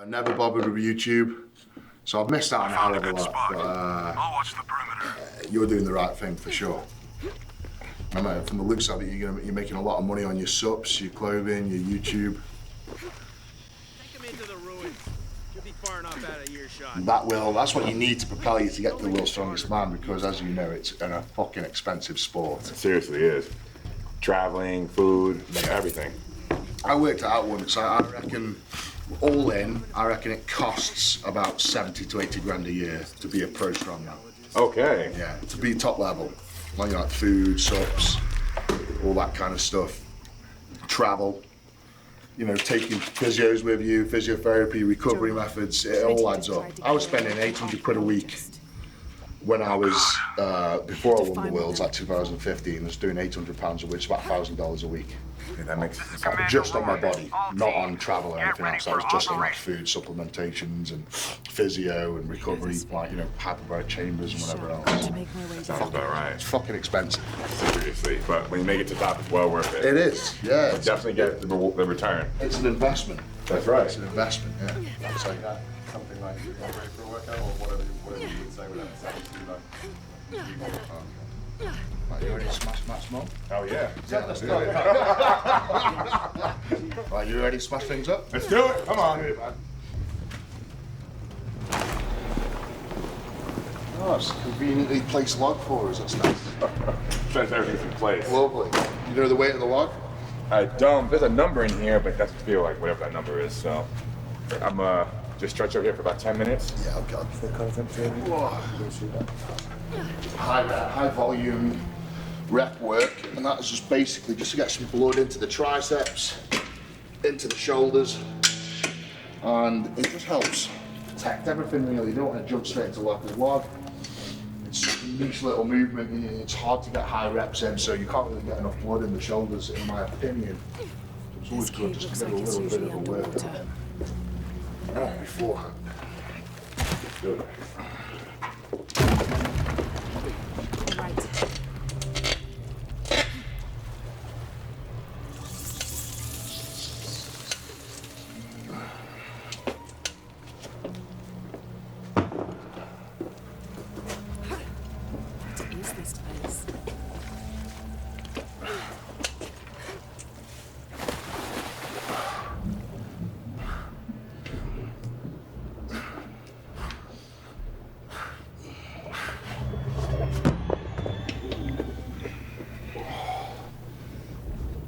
Never bothered with YouTube, so I've missed out on a hell of a lot. But I'll watch the perimeter. you're doing the right thing for sure. I know, from the looks of it, you're making a lot of money on your subs, your clothing, your YouTube. Take him into the ruins. Should be far enough out of earshot. That's what you need to propel you to get to the world's strongest man, because as you know, it's a fucking expensive sport. It seriously is. Traveling, food, everything. I worked it out once. I reckon, all in, I reckon it costs about 70 to 80 grand a year to be a pro strongman. Okay. Yeah, to be top level. Like food, subs, all that kind of stuff. Travel, taking physios with you, physiotherapy, recovery methods, it all adds up. I was spending 800 quid a week when I was, before I won the Worlds, like 2015, I was doing 800 pounds a week, it's about $1,000 a week. Yeah, that makes sense. Just on my body, not on travel or anything else. That was just on like food, supplementations, and physio and recovery, hyperbaric chambers and whatever else. Sounds about right. It's fucking expensive. Seriously, but when you make it to the top, it's well worth it. It is, yeah. You definitely get the return. It's an investment. That's right. It's an investment, yeah. So yeah, something like you get ready for a workout or whatever you would say with that Right, you ready to smash Mom? Oh yeah. Let's do it. Right, you ready to smash things up? Let's do it. Come on. Oh, it's a conveniently placed log for us, that's nice. Says everything's in place. Lovely. You know the weight of the log? I don't. There's a number in here, but it doesn't feel like whatever that number is. So I'm just stretch over here for about 10 minutes. Yeah, okay. High volume rep work, and that's just basically just to get some blood into the triceps, into the shoulders, and it just helps protect everything really. You don't want to jump straight into log. It's just a niche little movement, and it's hard to get high reps in, so you can't really get enough blood in the shoulders, in my opinion. It's always good just to get a little bit of a workout beforehand. Good.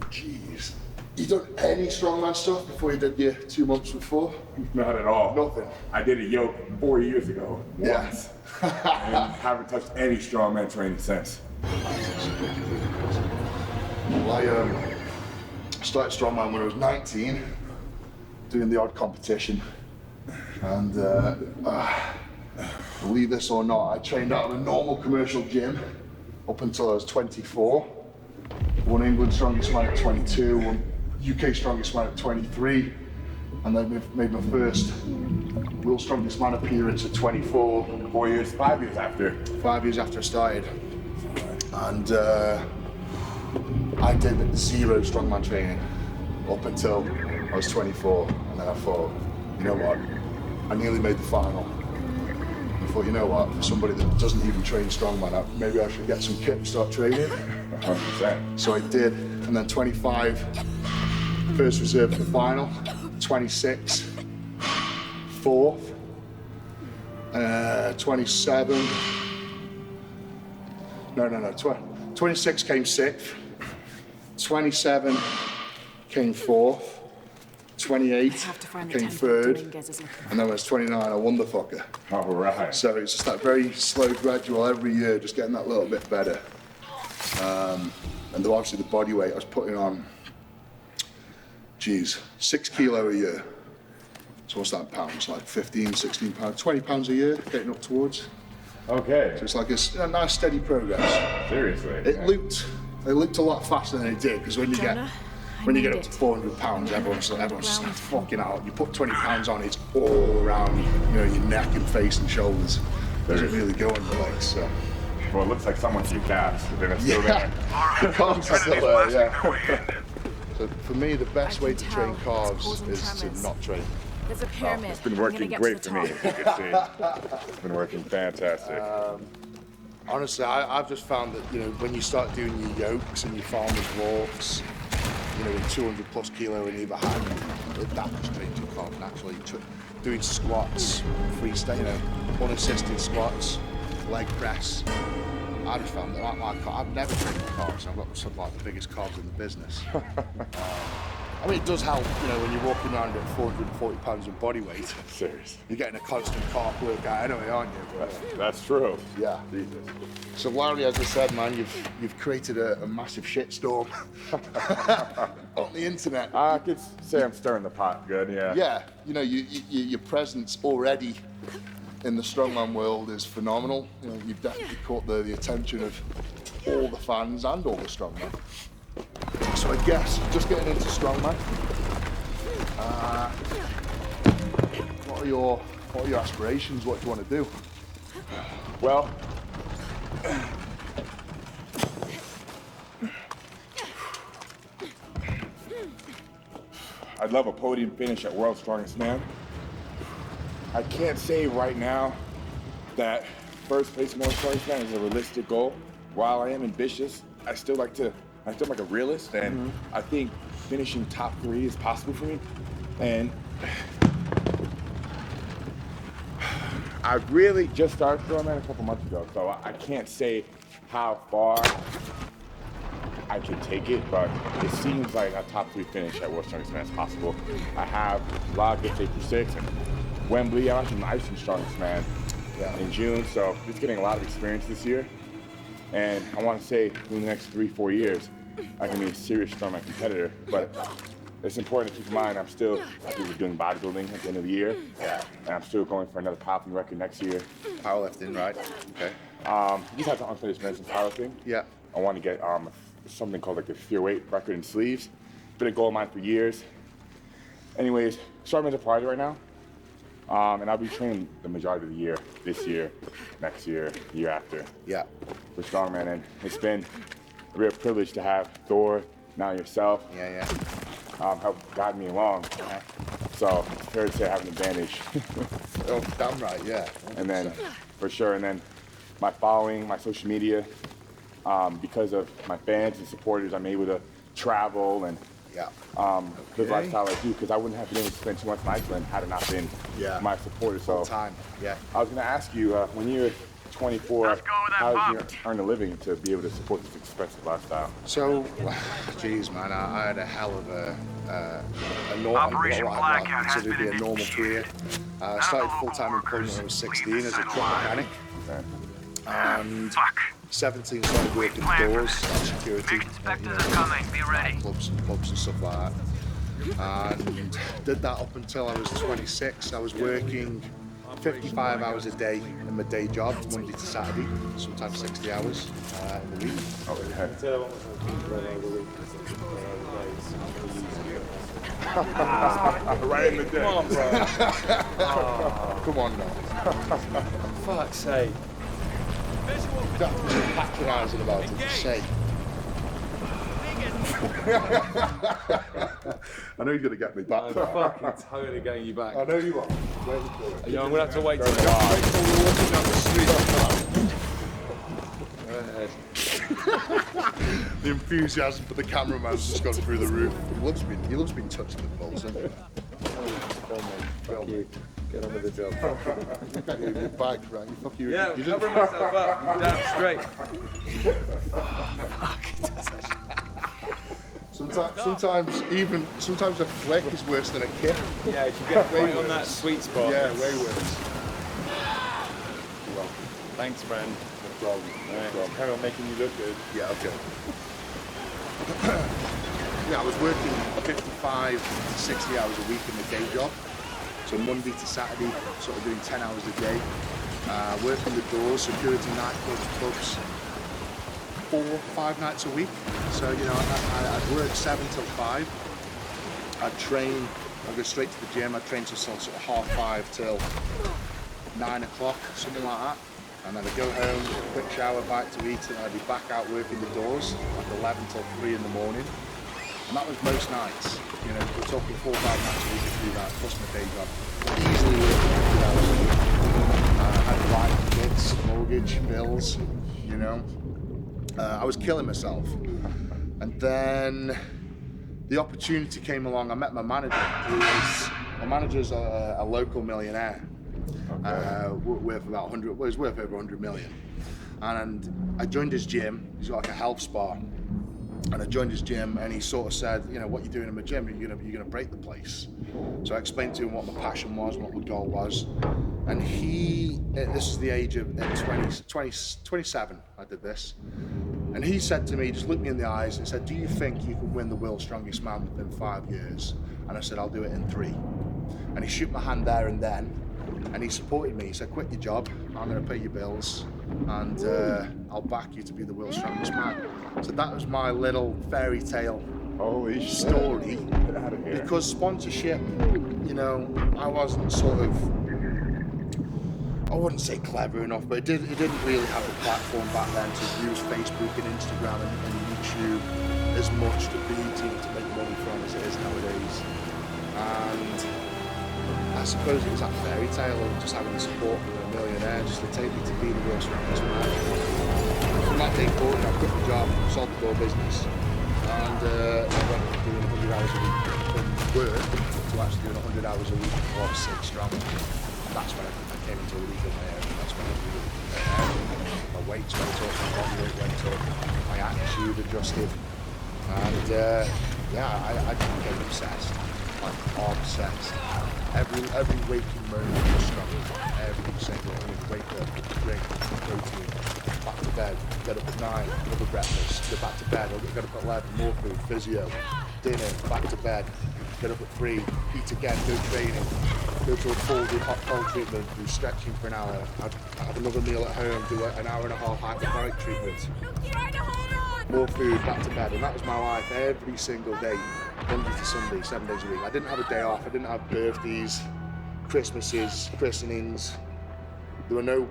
Jeez. You done any strongman stuff before you did your 2 months before? Not at all. Nothing. I did a yoke 4 years ago. Yeah. Once. And haven't touched any strongman training since. Well, I started strongman when I was 19, doing the odd competition, and believe this or not, I trained out of a normal commercial gym up until I was 24. Won England Strongest Man at 22, won UK Strongest Man at 23, and then made my first World Strongest Man appearance at 24. 4 years, 5 years after. 5 years after I started. And I did 0 strongman training up until I was 24, and then I thought, you know what, I nearly made the final. I thought, you know what, for somebody that doesn't even train strongman, maybe I should get some kit and start training. 100%. So I did, and then 25, first reserve for the final, 26, 4th, 27, 26 came 6th, 27 came 4th, 28 came 3rd, and then when I was 29, I won the fucker. All right. So it's just that very slow, gradual, every year, just getting that little bit better. And obviously the body weight I was putting on, 6 kilo a year. So what's that in pounds? Like 15, 16 pounds, 20 pounds a year, getting up towards. Okay. So it's like a nice steady progress. Seriously. It looked a lot faster than it did, because when you get up to 400 pounds, everyone's just like, fucking out. You put 20 pounds on, it's all around your neck and face and shoulders. It doesn't really go on your legs, so. Well, it looks like someone's your calves, but then it's still Yeah. there. The calves are still there, yeah. So for me, the best way to train calves is to not train. There's a pyramid. It's been I'm gonna working get great to for the me, top. as you can see. It's been working fantastic. Honestly, I've just found that, you know, when you start doing your yokes and your farmer's walks, you know, with 200 plus kilo in either hand, that just trains your core naturally. Doing squats, freestyle, you know, unassisted squats, leg press. I just found that I've never trained my carbs. I've got some like the biggest carbs in the business. I mean, it does help, you know, when you're walking around at 440 pounds of body weight. Serious. You're getting a constant carb workout anyway, aren't you? That's true. Yeah. Jesus. So Larry, as I said, man, you've created a massive shitstorm on the internet. I could say I'm stirring the pot good, yeah. Yeah, you know, your presence already in the strongman world is phenomenal. You know, you've definitely caught the attention of all the fans and all the strongmen. So I guess just getting into strongman. What are your aspirations? What do you want to do? Well, I'd love a podium finish at World's Strongest Man. I can't say right now that first place in World's Strongest Man is a realistic goal. While I am ambitious, I'm still like a realist, and I think finishing top 3 is possible for me. And I really just started Strongman a couple months ago, so I can't say how far I can take it, but it seems like a top 3 finish at World Strongest Man is possible. I have Log H826 and Wembley. I'm actually Iceland Strongest Man in June, so just getting a lot of experience this year. And I want to say in the next 3-4 years, I can be a serious strongman competitor. But it's important to keep in mind I think we're doing bodybuilding at the end of the year. Yeah. And I'm still going for another powerlifting record next year. Powerlifting, right? Okay. You just have to unfinished mention powerlifting. Yeah. I want to get something called like the fear weight record in sleeves. It's been a goal of mine for years. Anyways, strongman's a priority right now. And I'll be training the majority of the year, this year, next year, year after. Yeah. For strongman, and it's been a real privilege to have Thor, now yourself, help guide me along. So it's fair to say I have an advantage. Oh, damn right, yeah. 100%. And then, for sure, and then my following, my social media, because of my fans and supporters, I'm able to travel and live the lifestyle I do, because I wouldn't have been able to spend too much in Iceland had it not been my supporters. So Time, yeah. I was going to ask you, when you're 24, Let's go with that how pump. did you earn a living to be able to support this expensive lifestyle? So, geez, man, I had a hell of a normal, Operation what I Blackout has consider to be been a normal career. I started full-time employment when I was 16 as a truck mechanic, Okay. and Fuck. 17 started working the doors, security, Big inspectors are coming. Be ready. pubs and stuff like that. And did that up until I was 26. I was working 55 hours a day in my day job, Monday to Saturday, sometimes 60 hours in the week. Okay. Right in the day. Come on, bro. Come on now. Fuck's sake. That was patronising about it to say. I know you're going to get me back. I'm fucking totally getting you back. I know you are. You know, I'm gonna have to wait till Wait till we're walking down the street. Go ahead. The enthusiasm for the cameraman's just gone through the roof. He loves being touched with balls, doesn't he? Fuck you. Get on with the job. You're back, right? Fuck you. Yeah, You I'm covering myself up. I'm down straight. Sometimes a flick is worse than a kick. Yeah, you get right on that sweet spot. Yeah, way worse. Thanks, friend. No problem. Alright, carry on making you look good. Yeah, okay. Yeah, I was working 55 to 60 hours a week in the day job. So Monday to Saturday, sort of doing 10 hours a day. Working the doors, security nightclubs, pubs, 4 or 5 nights a week. So, you know, I'd work 7 till 5. I'd train, I'd go straight to the gym. I'd train till sort of 5:30 till 9 o'clock, something like that. And then I'd go home, quick shower, bite to eat, and I'd be back out working the doors, like 11 till 3 in the morning. And that was most nights. You know, we're talking 4 or 5 nights a week to do that, plus my day job. Easily working 100 hours a week. I had a wife, kids, mortgage, bills, you know. I was killing myself. And then the opportunity came along. I met my manager. My manager's a local millionaire. Worth about 100, well, he's worth over 100 million. And I joined his gym. He's got like a health spa. And I joined his gym, and he sort of said, you know, what you're doing in my gym, you're gonna break the place. So I explained to him what my passion was, what my goal was. And this is the age of 27, I did this. And he said to me, just looked me in the eyes and said, do you think you can win the world's strongest man within 5 years? And I said, I'll do it in 3. And he shook my hand there and then, and he supported me. He said, quit your job, I'm gonna pay your bills, and I'll back you to be the world's strongest man. So that was my little fairy tale story. Get out of here. Because sponsorship, you know, I wasn't sort of, I wouldn't say clever enough, but it didn't really have a platform back then to use Facebook and Instagram and YouTube as much to make money from as it is nowadays. And I suppose it was that fairy tale of just having the support from a millionaire just to take me to be the world's strongest man. From that day forward, I quit my job, sold the door business, and I went from doing 100 hours a week from work to actually doing 100 hours a week before I was 6 strong. And that's when I came into a league of my own. That's when I really, my weights went up, my body weight went up, my attitude adjusted, and I just became obsessed. Like obsessed. Every waking moment was struggle. Every single moment. Wake up, drink, protein, back to bed, get up at 9, another breakfast, go back to bed, get up at 11, more food, physio, dinner, back to bed, get up at 3, eat again, go training, go to a full hot cold treatment, do stretching for an hour, have another meal at home, do an hour and a half hyperbaric treatment, more food, back to bed. And that was my life every single day. Monday to Sunday, 7 days a week. I didn't have a day off. I didn't have birthdays, Christmases, christenings. There were no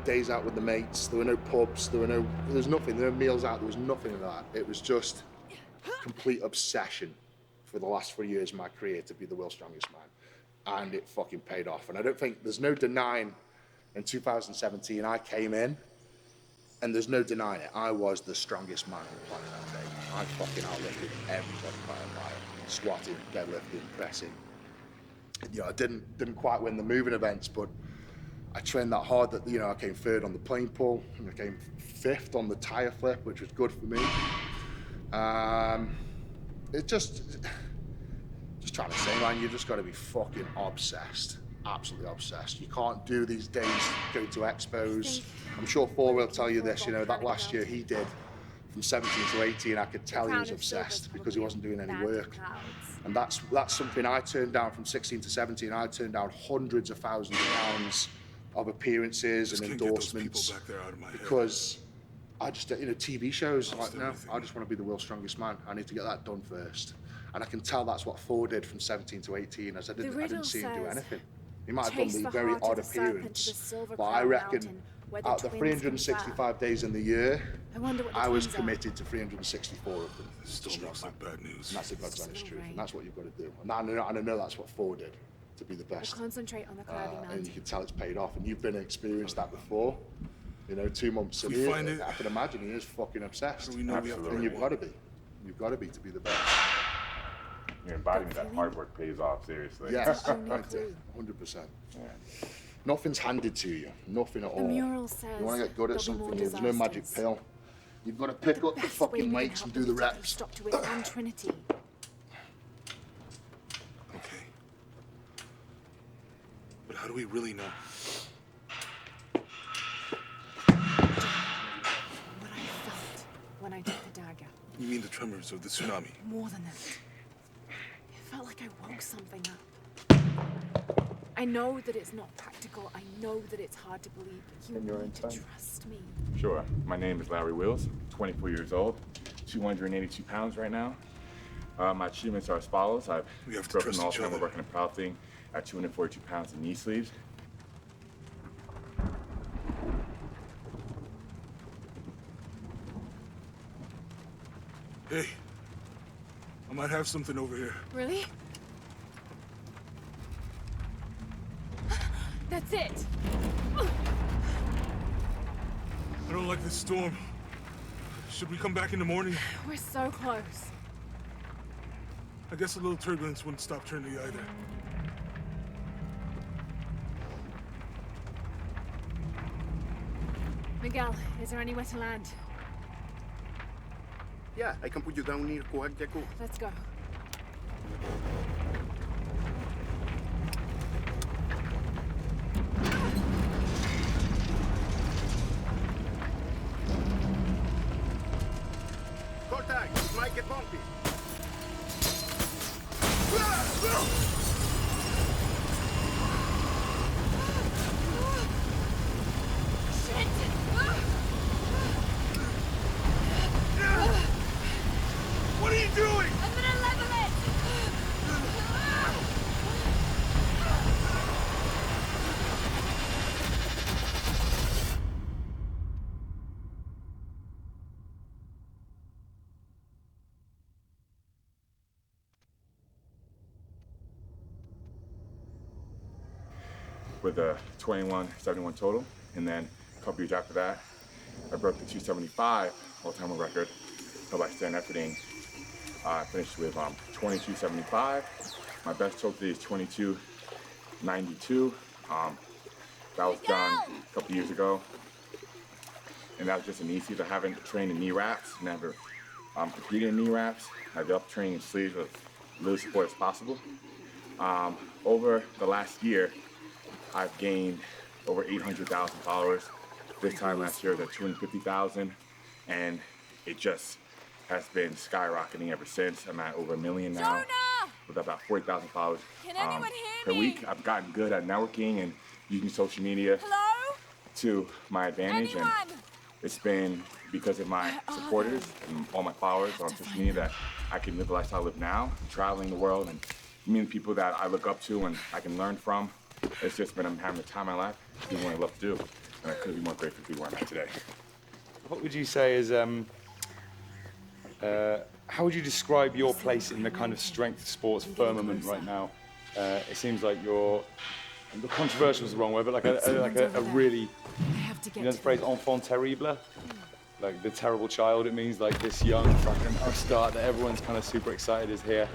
days out with the mates. There were no pubs. There was nothing. There were no meals out. There was nothing of that. It was just complete obsession for the last 3 years of my career to be the world's strongest man. And it fucking paid off. And I don't think there's no denying in 2017 I came in, and there's no denying it. I was the strongest man on the planet that day. I fucking outlifted everybody by a mile. Squatting, deadlifting, pressing. You know, I didn't quite win the moving events, but I trained that hard that, you know, I came 3rd on the plane pull, and I came 5th on the tire flip, which was good for me. It just trying to say, man, you just got to be fucking obsessed. Absolutely obsessed. You can't do these days, go to expos. I'm sure Thor will tell you this, you know, that last year he did from 17 to 18, I could tell he was obsessed because he wasn't doing any work. And that's something I turned down from 16 to 17. I turned down hundreds of thousands of pounds of appearances and endorsements because I just, you know, TV shows, like, no, I just want to be the world's strongest man. I need to get that done first. And I can tell that's what Thor did from 17 to 18, as I didn't see him do anything. He might have done the very odd appearance, but I reckon out of the 365 days in the year, I was committed to 364 of them. Still looks like bad news. And that's the God's honest truth, and that's what you've got to do. And I know that's what Thor did to be the best. Concentrate on the cloudy mountain. And you can tell it's paid off, and you've been experienced that before. You know, 2 months in here, I can imagine he is fucking obsessed. We know and you've got to be. You've got to be to be the best. You're embodying that hard work pays off, seriously. Yes, I do, 100%. Yeah. Nothing's handed to you, nothing at all. The mural says you want to get good at something, there's no magic pill. You've got to pick up the fucking weights and do the reps. Stop to it and Trinity. Okay. But how do we really know? What I felt when I took the dagger. You mean the tremors of the tsunami? More than that. It felt like I woke something up. I know that it's not practical. I know that it's hard to believe, but you need to trust me. Sure. My name is Larry Wills, 24 years old, 282 pounds right now. My achievements are as follows. I've broken all time working a proud thing at 242 pounds in knee sleeves. Hey, I might have something over here. Really? That's it. I don't like this storm. Should we come back in the morning? We're so close. I guess a little turbulence wouldn't stop Trinity either. Miguel, is there anywhere to land? Yeah, I can put you down near Kuak Yaku. Let's go. Contact! It might get bumpy. What are you doing? I'm gonna level it! With a 21.71 total, and then a couple years after that, I broke the 275 all-time record by stand efforting. I finished with 22.75. My best total today is 22.92. That was done a couple years ago, and that was just an easy. I haven't trained in knee wraps, never competed in knee wraps. I've been up training in sleeves with little support as possible. Over the last year, I've gained over 800,000 followers. This time last year, I was at 250,000, and it just has been skyrocketing ever since. I'm at over 1 million now, with about 40,000 followers per week. I've gotten good at networking and using social media to my advantage, and it's been because of my supporters and all my followers on social media that I can live the lifestyle I live now, traveling the world and meeting people that I look up to and I can learn from. It's just been, I'm having the time of my life, doing what I love to do, and I couldn't be more grateful to be where I'm at today. What would you say is, how would you describe your place in the kind of strength sports firmament right now? It seems like you're, controversial is the wrong word, but like a really, you know the phrase enfant terrible? Like the terrible child, it means like this young fucking upstart that everyone's kind of super excited is here.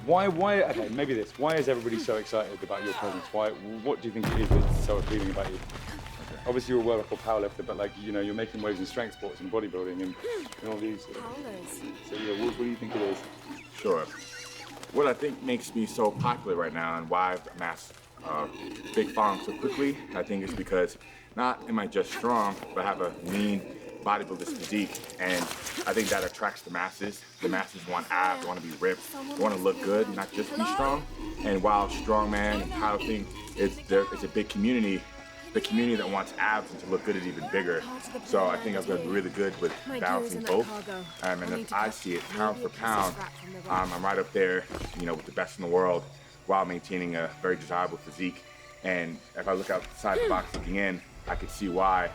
Why, okay, maybe this. Why is everybody so excited about your presence? What do you think it is that's so appealing about you? Obviously you're a world record powerlifter, but like, you know, you're making waves in strength sports and bodybuilding and all these. So yeah, what do you think it is? Sure. What I think makes me so popular right now and why I've amassed big following so quickly, I think is because not am I just strong, but I have a lean bodybuilder's physique, and I think that attracts the masses. The masses want abs, they want to be ripped, they want to look good, not just be strong. And while strongman and powerlifting it's a big community, the community that wants abs and to look good is even bigger. So I think I've been really good with balancing both. And as I see it, pound for pound, I'm right up there, you know, with the best in the world, while maintaining a very desirable physique. And if I look outside the box looking in, I could see why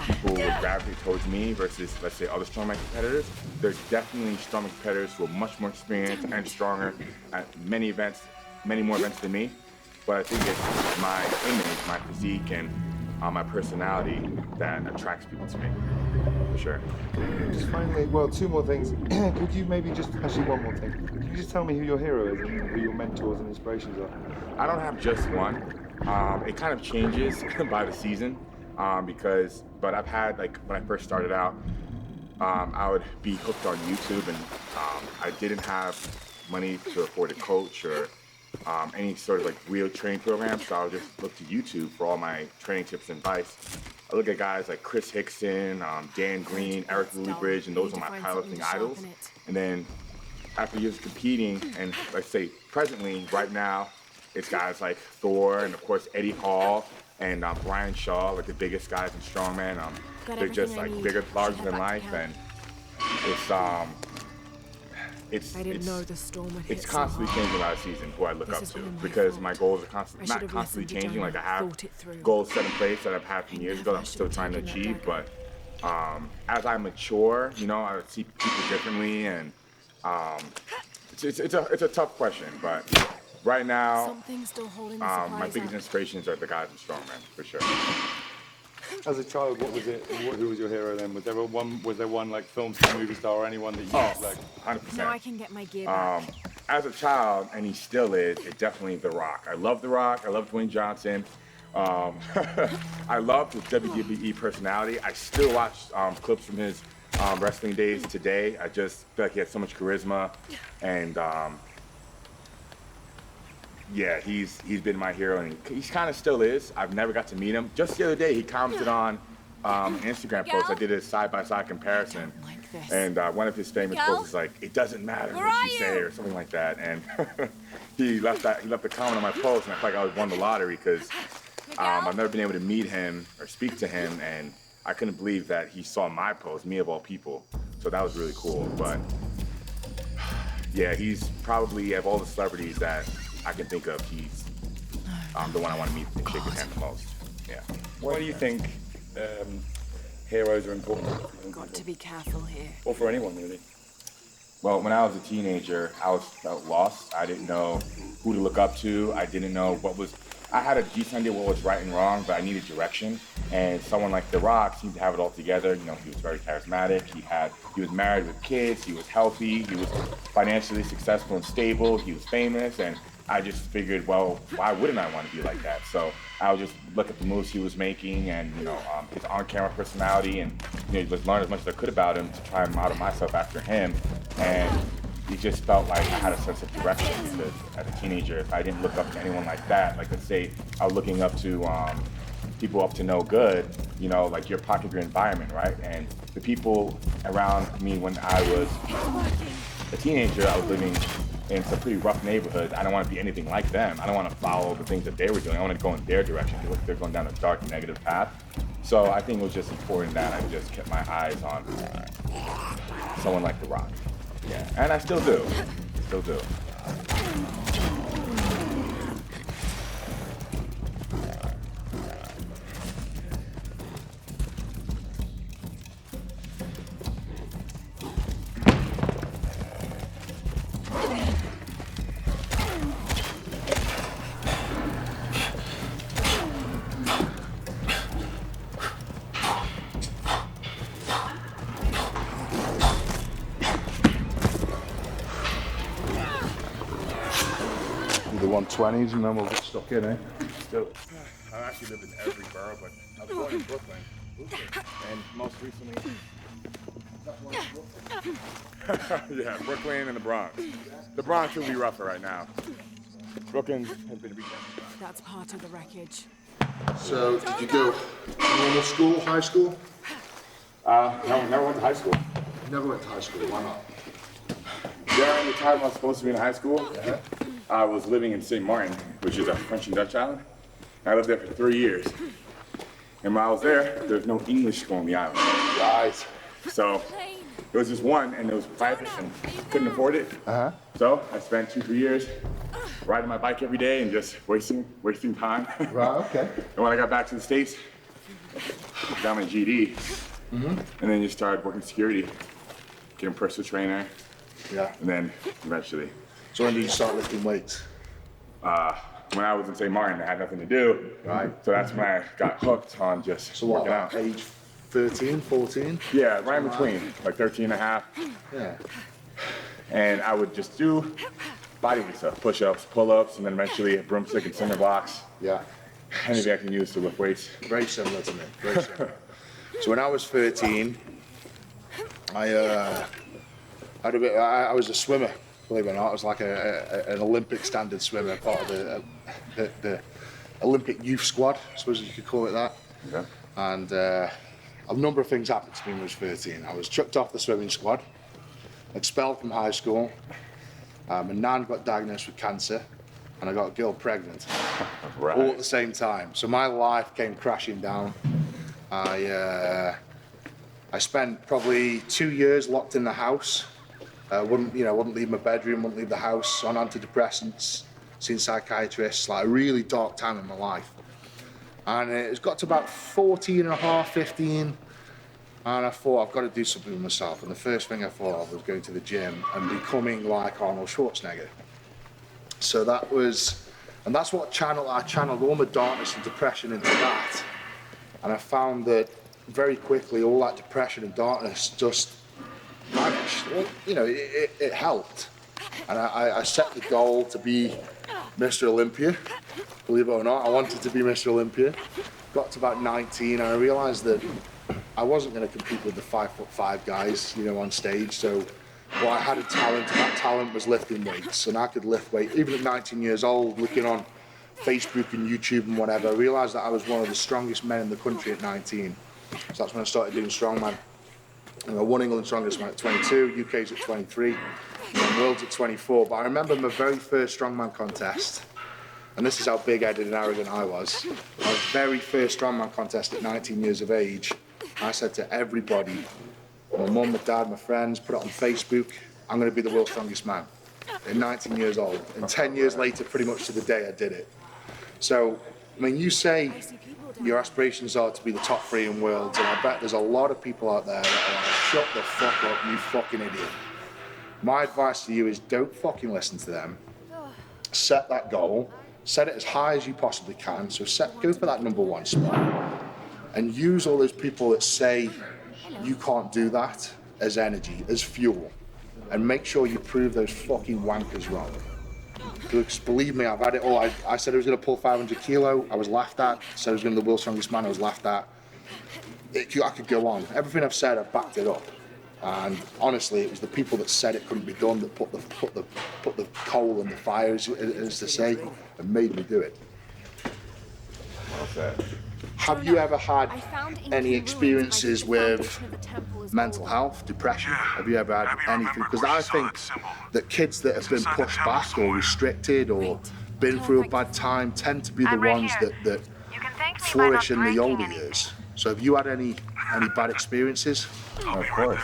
people would gravitate towards me versus, let's say, other strongman competitors. There's definitely strongman competitors who are much more experienced and stronger at many events, many more events than me. But I think it's my image, my physique, and my personality that attracts people to me, for sure. Just finally, well, two more things. Could you maybe just, actually one more thing. Could you just tell me who your hero is and who your mentors and inspirations are? I don't have just one. It kind of changes by the season but I've had, like, when I first started out, I would be hooked on YouTube, and I didn't have money to afford a coach or any sort of like real training program, so I would just look to YouTube for all my training tips and advice. I look at guys like Chris Hickson, Dan Green, Eric Lulybridge, and those are my powerlifting idols. And then after years of competing, and let's say presently, right now, it's guys like Thor and of course Eddie Hall and Brian Shaw, like the biggest guys in strongman. They're just like bigger, larger than life, and it's constantly changing out of season who I look up to, because my goals are not constantly changing. Like I have goals set in place that I've had from years ago that I'm still trying to achieve, but as I mature, you know, I see people differently, and It's a tough question, but right now, Something's still holding the my supplies biggest up. inspirations are the guys in Strongman, for sure. As a child, what was it? Who was your hero then? Was there one like film star, movie star, or anyone that you like? 100%. Now I can get my gear back. As a child, and he still is, it's definitely The Rock. I love The Rock. I love Dwayne Johnson. I love his WWE personality. I still watch clips from his wrestling days today. I just feel like he has so much charisma, and yeah, he's been my hero, and he kind of still is. I've never got to meet him. Just the other day, he commented on an Instagram post. I did a side-by-side comparison, and one of his famous posts is like, "It doesn't matter what you say," or something like that. And he left a comment on my post, and I felt like I won the lottery because I've never been able to meet him or speak to him, and I couldn't believe that he saw my post, me of all people. So that was really cool. But yeah, he's probably, of all the celebrities that I can think of, he's the one I want to meet and shake his hand the most. Yeah. Why do you think heroes are important? Got to be careful here. Or for anyone, really? Well, when I was a teenager, I felt lost. I didn't know who to look up to. I didn't know I had a decent idea what was right and wrong, but I needed direction. And someone like The Rock seemed to have it all together. You know, he was very charismatic. He was married with kids. He was healthy. He was financially successful and stable. He was famous. And I just figured, well, why wouldn't I want to be like that? So I would just look at the moves he was making and, you know, his on-camera personality, and, you know, just learn as much as I could about him to try and model myself after him. And it just felt like I had a sense of direction, because as a teenager, if I didn't look up to anyone like that, like let's say I was looking up to people up to no good, you know, like you're part of your environment, right? And the people around me when I was a teenager, I was living in some pretty rough neighborhoods. I don't want to be anything like them. I don't want to follow the things that they were doing. I want to go in their direction. They're going down a dark, negative path. So I think it was just important that I just kept my eyes on someone like The Rock. Yeah, and I still do. Still do. The 120s, and then we'll get stuck in, eh? Still, I actually lived in every borough, but I was born in Brooklyn. And most recently, yeah, Brooklyn and the Bronx. The Bronx will be rougher right now. Brooklyn has been redone. That's part of the wreckage. So, did you go normal school, high school? No, never went to high school. Never went to high school, why not? During the time I was supposed to be in high school, I was living in St. Martin, which is a French and Dutch island. I lived there for 3 years. And while I was there was no English school on the island. Right. So there was just one, and it was private, and couldn't afford it. So I spent 2-3 years riding my bike every day and just wasting time. Right, okay. And when I got back to the States, I got my GED, and then just started working security, became a personal trainer, Yeah. and then eventually. So when did you start lifting weights? When I was in St. Martin, I had nothing to do. Right. So that's when I got hooked on just So what, working about out. age 13, 14? Yeah, right in between, like 13 and a half. Yeah. And I would just do body weight stuff, push-ups, pull-ups, and then eventually a broomstick and cinder blocks. Yeah. Anything I can use to lift weights. Very similar to me, very similar. So when I was 13, I was a swimmer, believe it or not. I was like an Olympic standard swimmer, part of the Olympic youth squad, I suppose you could call it that. Yeah. And a number of things happened to me when I was 13. I was chucked off the swimming squad, expelled from high school. My nan got diagnosed with cancer, and I got a girl pregnant, Right. all at the same time. So my life came crashing down. I spent probably 2 years locked in the house. Wouldn't leave my bedroom, wouldn't leave the house, on antidepressants, seeing psychiatrists, like a really dark time in my life. And it's got to about 14 and a half, 15, And I thought, I've got to do something with myself. And the first thing I thought of was going to the gym and becoming like Arnold Schwarzenegger. So that was, and that's what I channeled all my darkness and depression into that. And I found that very quickly all that depression and darkness just vanished. Well, you know, it helped. And I set the goal to be Mr. Olympia. Believe it or not, I wanted to be Mr. Olympia. Got to about 19 and I realized that I wasn't going to compete with the 5'5" guys, you know, on stage. So, well, I had a talent, and that talent was lifting weights, and I could lift weight. Even at 19 years old, looking on Facebook and YouTube and whatever, I realized that I was one of the strongest men in the country at 19. So that's when I started doing strongman. And I won England Strongest Man at 22, UK's at 23, and World's at 24. But I remember my very first strongman contest, and this is how big-headed and arrogant I was. My very first strongman contest at 19 years of age, I said to everybody, my mum, my dad, my friends, put it on Facebook, I'm going to be the world's strongest man at 19 years old. And 10 years later, pretty much to the day, I did it. So, I mean, you say your aspirations are to be the top 3 in worlds, and I bet there's a lot of people out there that are like, shut the fuck up, you fucking idiot. My advice to you is don't fucking listen to them. Set that goal. Set it as high as you possibly can. So go for that #1 spot. And use all those people that say you can't do that as energy, as fuel. And make sure you prove those fucking wankers wrong. Because believe me, I've had it all. I said I was going to pull 500 kilo, I was laughed at. Said I was going to be the world's strongest man, I was laughed at. I could go on. Everything I've said, I've backed it up. And honestly, it was the people that said it couldn't be done that put the coal in the fire, as to say, and made me do it. Well said. Have you ever had any experiences with mental health, depression? Have you ever had anything? Because I think that kids that have been pushed back or restricted or been through a bad time tend to be the ones that flourish in the older years. So have you had any bad experiences? Of course.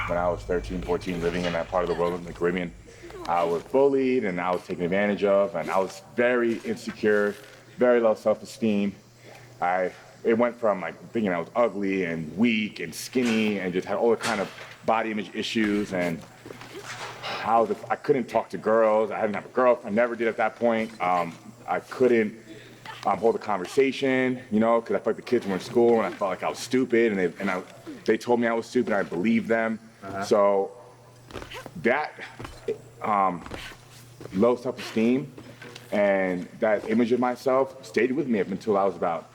When I was 13, 14, living in that part of the world in the Caribbean, I was bullied and I was taken advantage of, and I was very insecure, very low self-esteem. It went from like thinking I was ugly and weak and skinny and just had all the kind of body image issues, and I couldn't talk to girls. I didn't have a girlfriend. I never did at that point. I couldn't hold a conversation, you know, because I felt like the kids were in school and I felt like I was stupid, and they told me I was stupid and I believed them. So that low self-esteem and that image of myself stayed with me up until I was about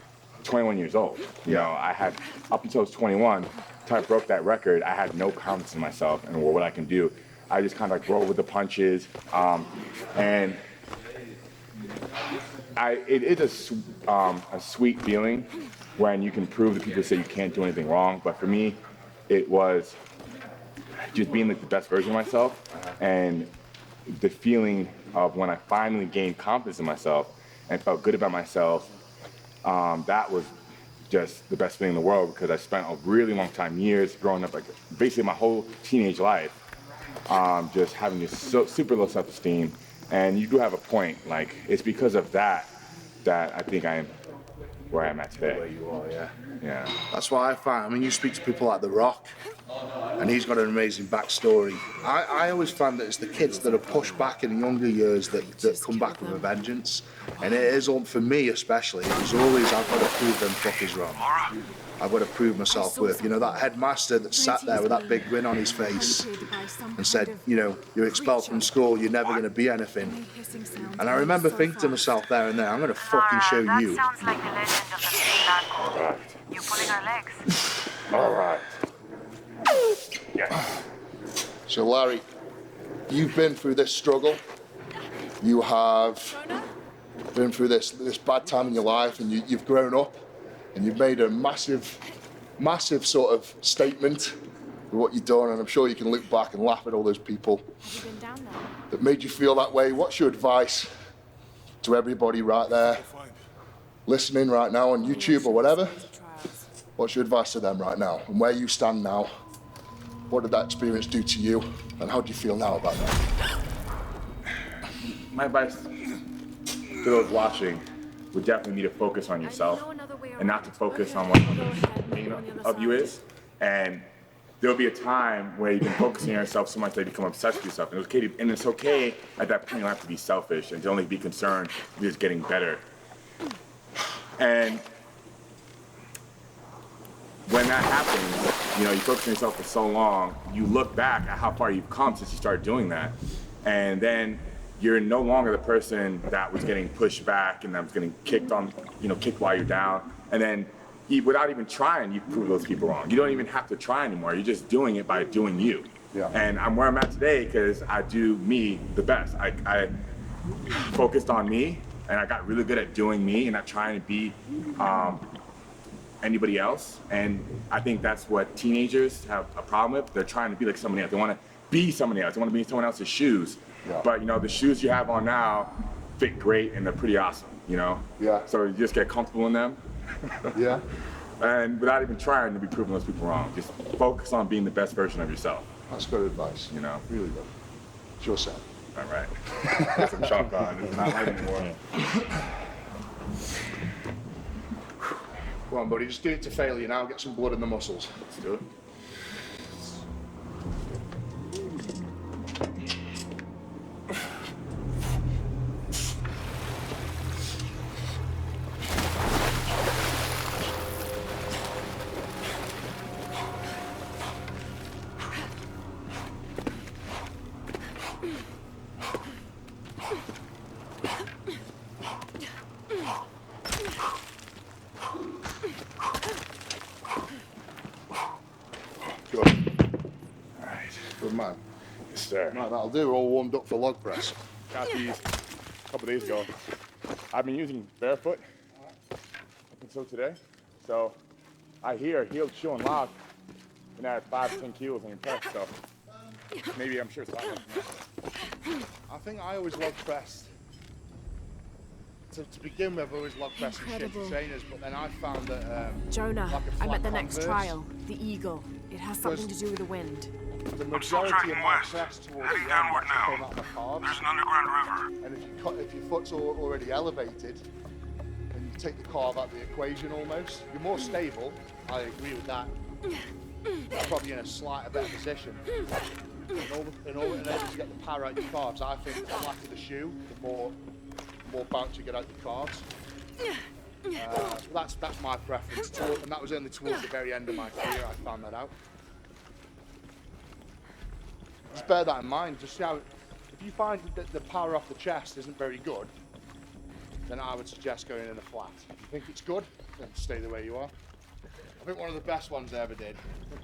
21 years old. You know, I had, up until I was 21, until I broke that record, I had no confidence in myself and what I can do. I just kind of like rolled with the punches, and it is a sweet feeling when you can prove to people that say you can't do anything wrong. But for me, it was just being like the best version of myself, and the feeling of when I finally gained confidence in myself and felt good about myself. That was just the best feeling in the world, because I spent a really long time, years growing up, like basically my whole teenage life, just having this super low self-esteem. And you do have a point, like it's because of that I think I am where I am at today. Where you are, yeah. Yeah. That's what I find. I mean, you speak to people like The Rock, and he's got an amazing backstory. I always find that it's the kids that are pushed back in younger years that come back with a vengeance. And it is, for me especially, it's always, I've got to prove them fuckers wrong. I've got to prove myself worth. You know, that headmaster that sat there with that big grin on his face and said, you know, you're expelled from school, you're never going to be anything. And I remember thinking to myself there and there, I'm going to fucking show you. That sounds like the legend of the Speedrun. Right. You pulling our legs? All right. Yes. So Larry, you've been through this struggle. You have been through this bad time in your life, and you've grown up, and you've made a massive sort of statement with what you've done, and I'm sure you can look back and laugh at all those people that made you feel that way. What's your advice to everybody right there listening right now on YouTube or whatever? What's your advice to them right now, and where you stand now? What did that experience do to you, and how do you feel now about that? My advice to those watching would definitely be to focus on yourself and not to focus on what others think of you is. And there'll be a time where you can focus on yourself so much that you become obsessed with yourself. And it's okay at that point, you don't have to be selfish and to only be concerned with just getting better. And when that happens, you know, you focus on yourself for so long, you look back at how far you've come since you started doing that. And then you're no longer the person that was getting pushed back and that was getting kicked while you're down. And then without even trying, you prove those people wrong. You don't even have to try anymore. You're just doing it by doing you. Yeah. And I'm where I'm at today because I do me the best. I focused on me, and I got really good at doing me and not trying to be anybody else. And I think that's what teenagers have a problem with. They're trying to be like somebody else. They want to be somebody else. They want to be in someone else's shoes. Yeah. But you know, the shoes you have on now fit great and they're pretty awesome, you know? Yeah. So you just get comfortable in them. Yeah. And without even trying to be proving those people wrong, just focus on being the best version of yourself. That's good advice. You know? Really good. Sure said. All right. Get some chalk on. It's not light anymore. Come on, buddy. Just do it to failure now. Get some blood in the muscles. Let's do it. Good. All right. Good man. Yes, sir. Right, that'll do. We're all warmed up for log press. Got these a couple days ago. I've been using barefoot up until today. So I hear heel, shoe, and lock can add 5 to 10 kilos on your press. So maybe I'm sure it's a lot less than that. I think I always log pressed. To begin with, I always log pressed and shit Incredible. trainers, but then I found that Jonah, like a I'm flat at the next Converse, trial. The Eagle. It has something to do with the wind. the I'm majority still of tracking my west. press towards Heading the end downward actually now. came out of my calves. There's an underground river. And if your foot's already elevated, then you take the carve out of the equation almost. You're more stable, I agree with that. You're probably in a slightly better position. In order to get the power out your calves, I think the flatter the shoe, the more bounce you get out your calves. So that's my preference, and that was only towards the very end of my career I found that out. Just bear that in mind. Just see how, if you find that the power off the chest isn't very good, then I would suggest going in a flat. If you think it's good, then stay the way you are. I think one of the best ones I ever did,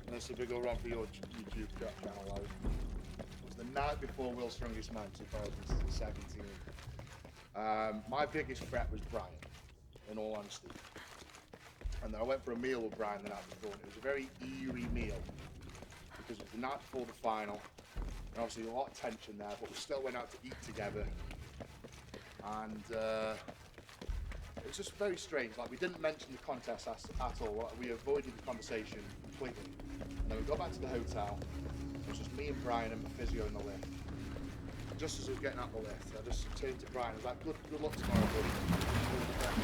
and this is a big old run for your YouTube channel, was the night before World's Strongest Man 2017. My biggest threat was Brian, in all honesty. And then I went for a meal with Brian the night before, and it was a very eerie meal because it was the night before the final. And obviously a lot of tension there, but we still went out to eat together. And it was just very strange. Like, we didn't mention the contest at all. We avoided the conversation completely. And then we got back to the hotel. It was just me and Brian and my physio in the lift. And just as I was getting out the lift, I just turned to Brian. I was like, good luck tomorrow, buddy. All the best.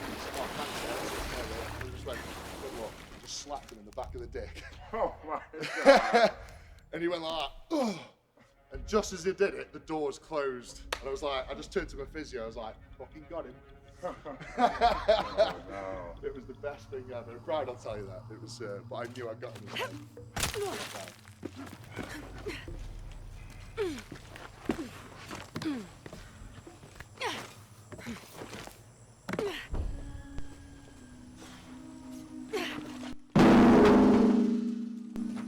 He said, oh, thanks, Dad. I just went, good luck. Just slapped him in the back of the dick. Oh my God. And he went like that. Ugh. And just as he did it, the doors closed. And I was like, I just turned to my physio. I was like, fucking got him. Oh, no. It was the best thing ever. Brian, I'll tell you that. It was, but I knew I got him.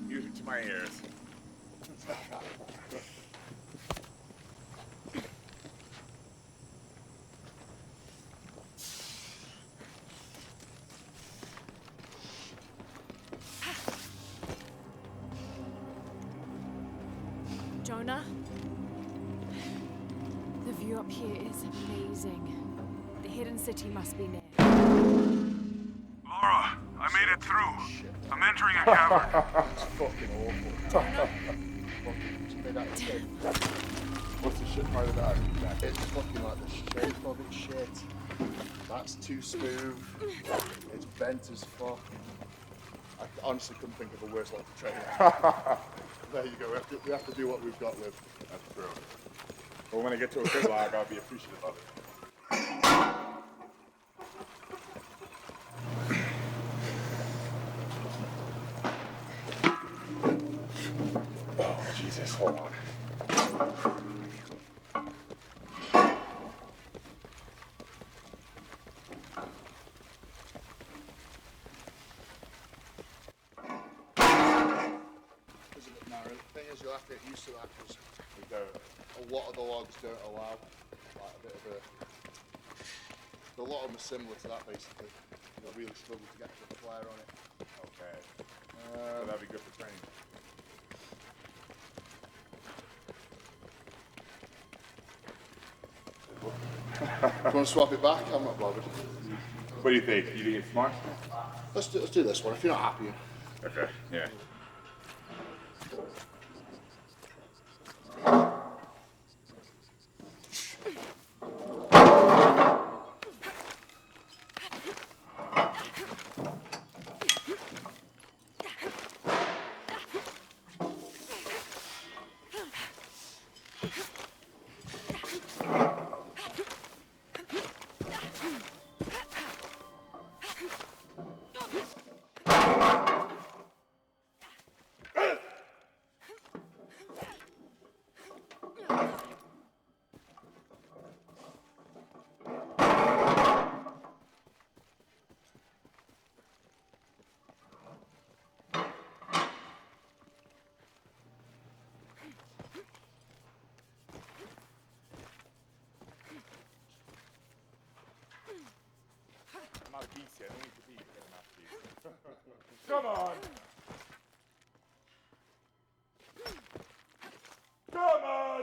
Music to my ears. Jonah? The view up here is amazing. The hidden city must be near. Laura, I made it through. I'm entering a cavern. It's fucking awful. Fucking spit out of tin. What's the shit part of that? It's fucking like the shape of it shit. That's too smooth. It's bent as fuck. I honestly couldn't think of a worse lot to train. There you go. We have to do what we've got with. That's true. But when I get to a good log, I'll be appreciative of it. Oh, Jesus, hold on. Isn't it narrow? The thing is, you'll have to get used to that because a lot of the logs don't allow like a bit of a lot of them are similar to that basically. You'll really struggle to get the flare on it. Okay. So that'd be good for training. Do you want to swap it back? I'm not bothered. What do you think? You think it's smart? Let's do this one if you're not happy. Okay, yeah. I'm out of beats yet. I don't need to be getting enough beats. Come on! Come on!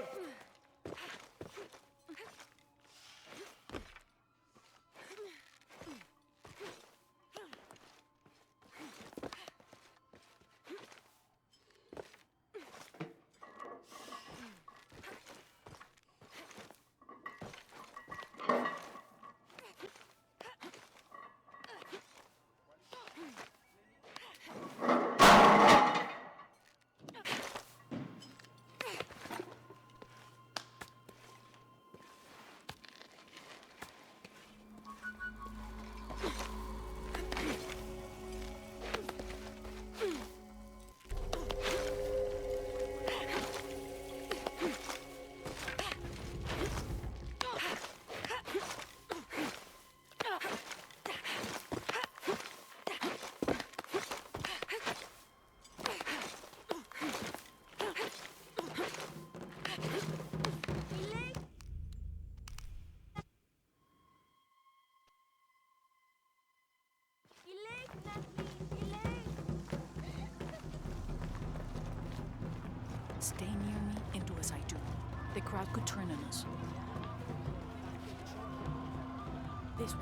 Stay near me and do as I do. The crowd could turn on us. This way.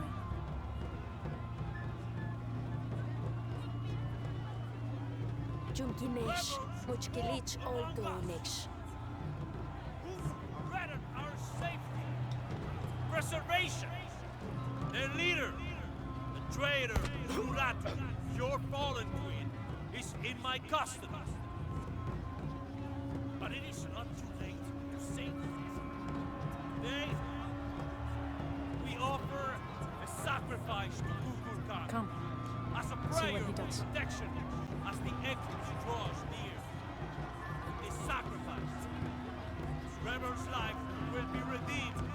Jumkinesh, Muchkilich Oldonesh. Threaten our safety, preservation. Their leader, the traitor Murata, your fallen queen, is in my custody. But it is not too late to save them. Today, we offer a sacrifice to Kukulkan. Come. As a See prayer what he for does. protection as the eclipse draws near. This sacrifice, this rebel's life will be redeemed.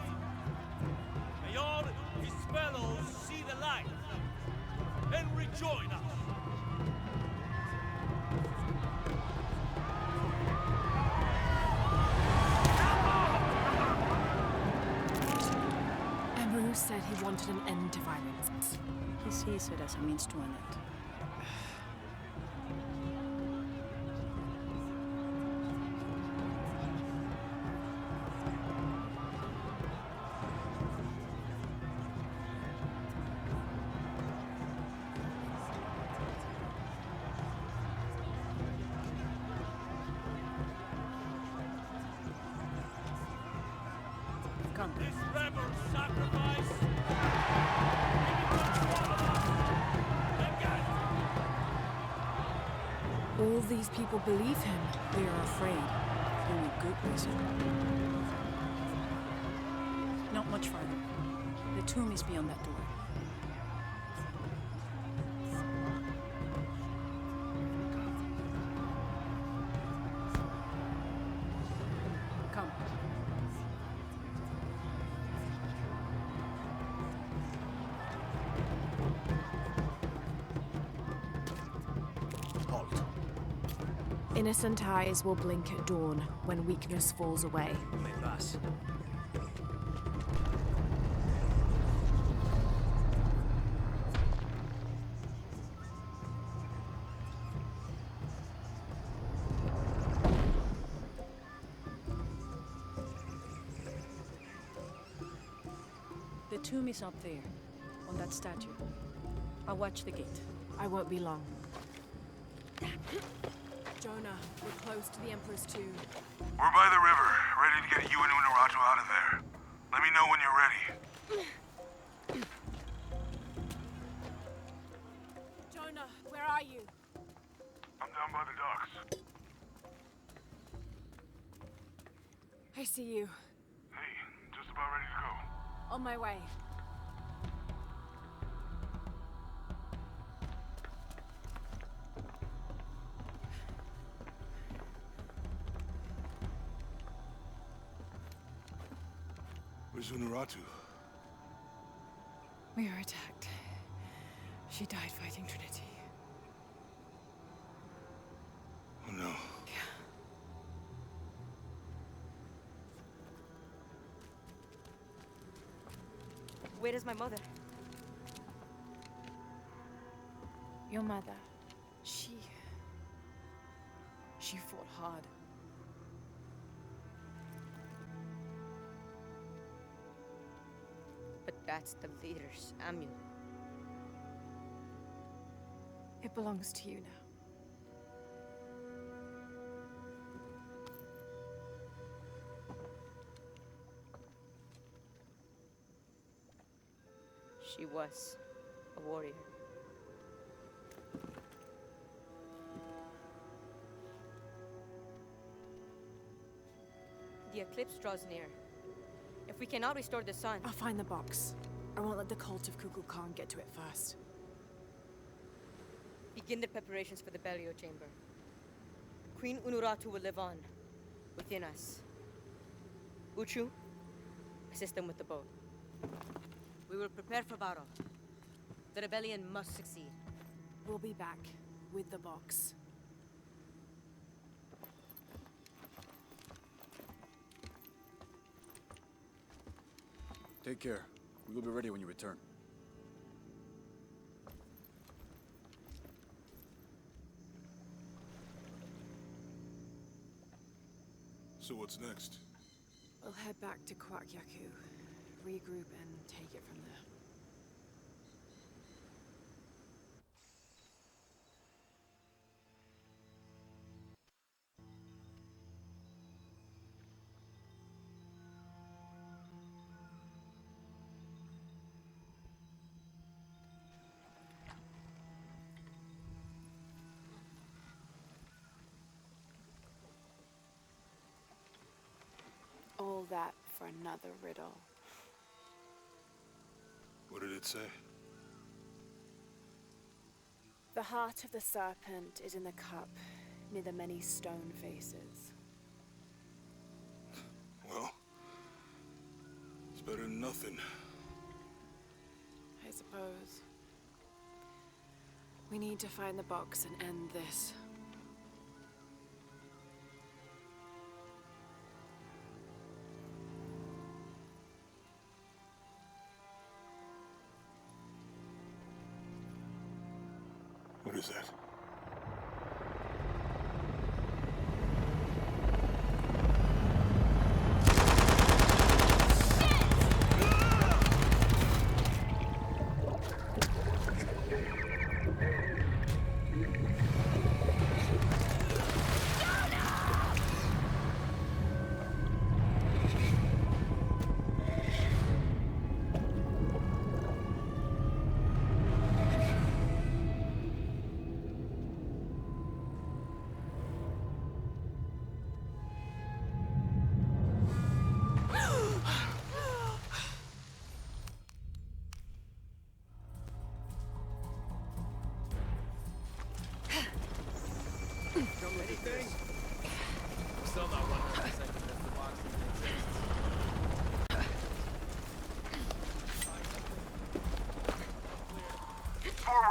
May all his fellows see the light and rejoin us. Amaru said he wanted an end to violence. He sees it as a means to an end. Come. This rebel sacrifice. Again. these people believe him? They are afraid. Only good reason. Not much farther. The tomb is beyond that door. Come. Halt. Innocent eyes will blink at dawn when weakness falls away. Me pass. The tomb is up there, on that statue. I'll watch the gate. I won't be long. Jonah, we're close to the Emperor's tomb. We're by the river, ready to get you and Unuratu out of there. Let me know when you're ready. Jonah, where are you? I'm down by the docks. I see you. Hey, just about ready to go. On my way. Where's Unuratu? We were attacked. She died fighting Trinity. Oh no. Where is my mother? Your mother. She fought hard. But that's the leader's amulet. It belongs to you now. She was a warrior. The eclipse draws near. If we cannot restore the sun... I'll find the box. I won't let the cult of Kukulkan Khan get to it first. Begin the preparations for the burial chamber. Queen Unuratu will live on, within us. Uchu, assist them with the boat. We will prepare for battle. The rebellion must succeed. We'll be back with the box. Take care. We will be ready when you return. So what's next? We'll head back to Kwakyaku, regroup and take it from there. All that for another riddle. What did it say? The heart of the serpent is in the cup, near the many stone faces. Well, it's better than nothing. I suppose. We need to find the box and end this. What is that?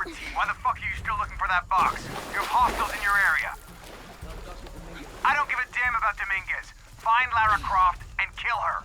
forward team. Why the fuck are you still looking for that box? You have hostiles in your area. I don't give a damn about Dominguez. Find Lara Croft and kill her.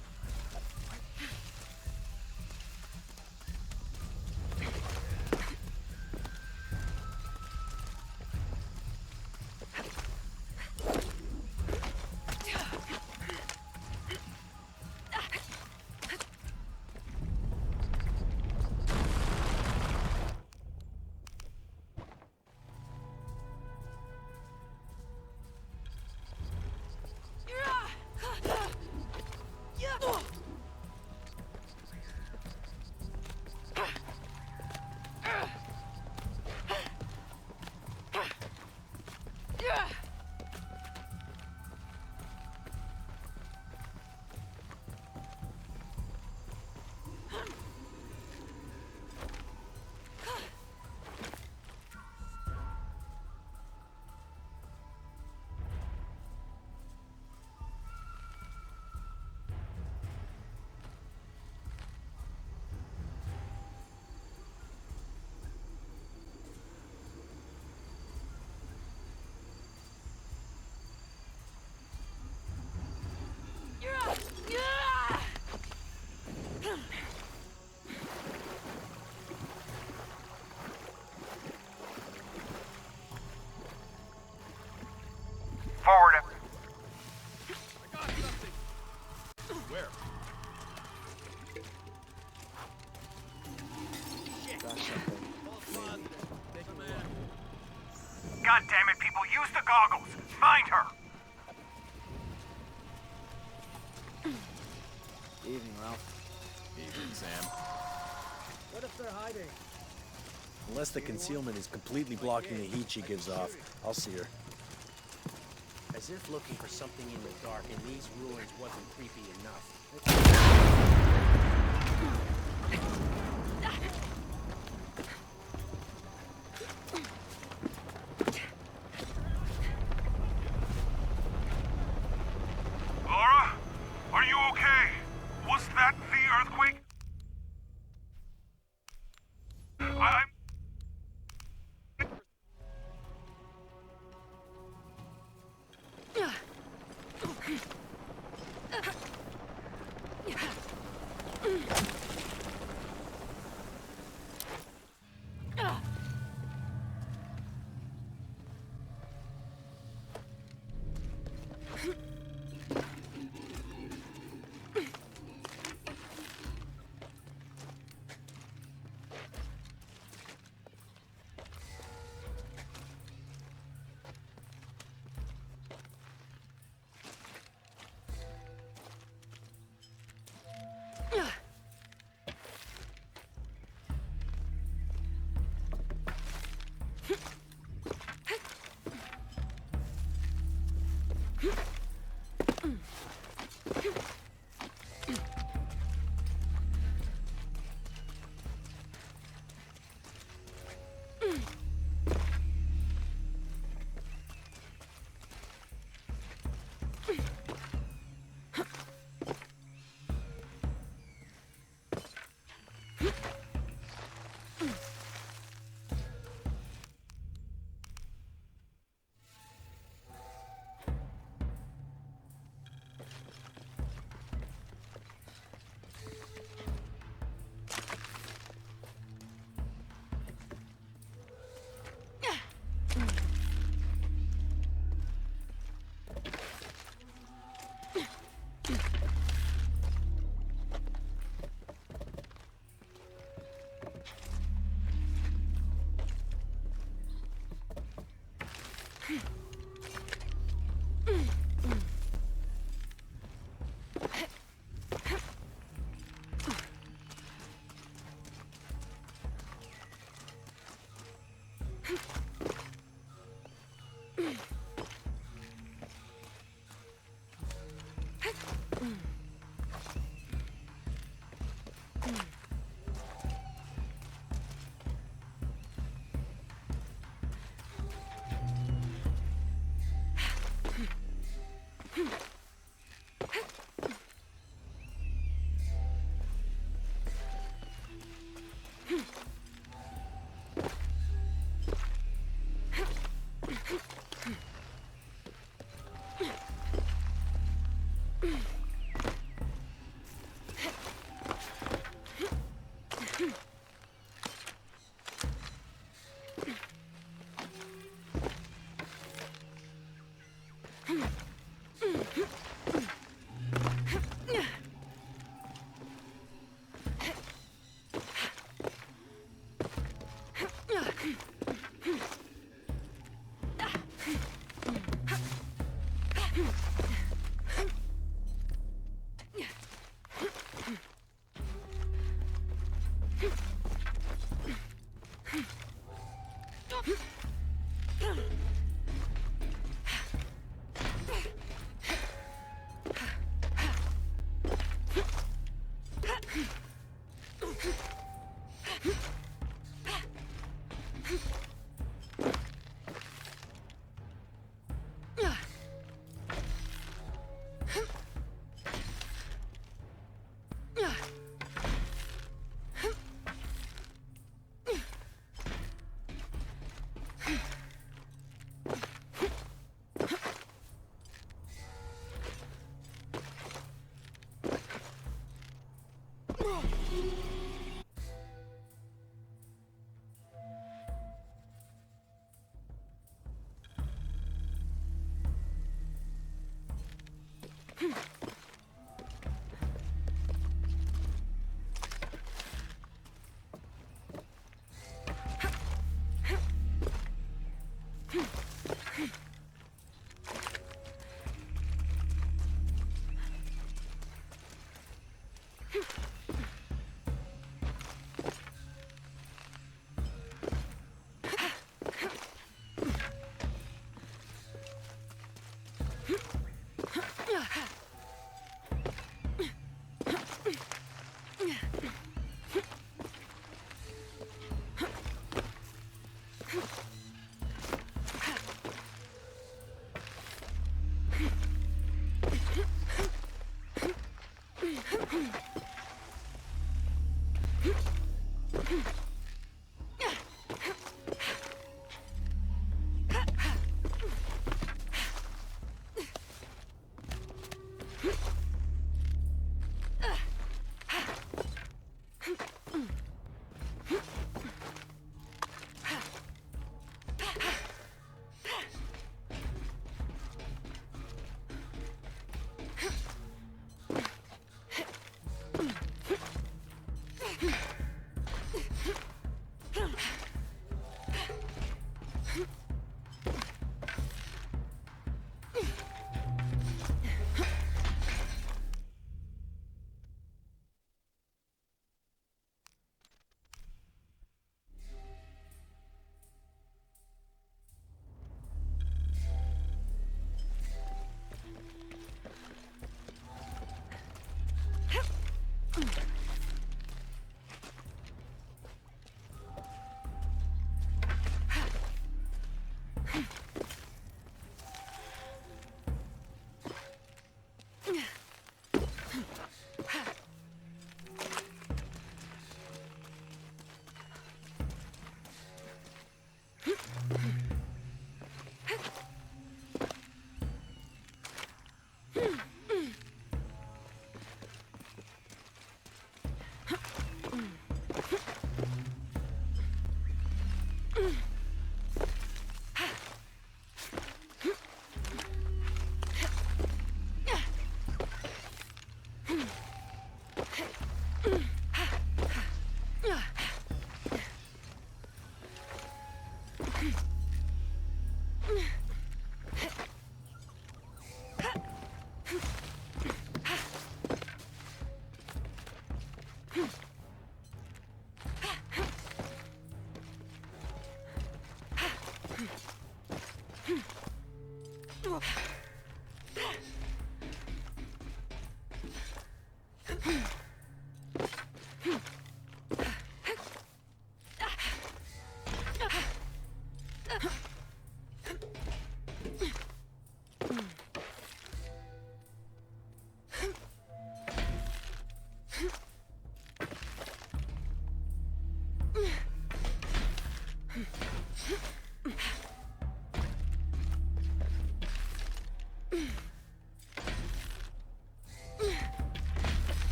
Forward. I got something. Where? Shit. Got something. God damn it, people, use the goggles. Find her. Evening, Ralph. Evening, Sam. What if they're hiding? Unless the concealment is completely blocking the heat she gives off, I'll see her. As if looking for something in the dark in these ruins wasn't creepy enough. Laura? Are you okay? Was that the earthquake? I'm...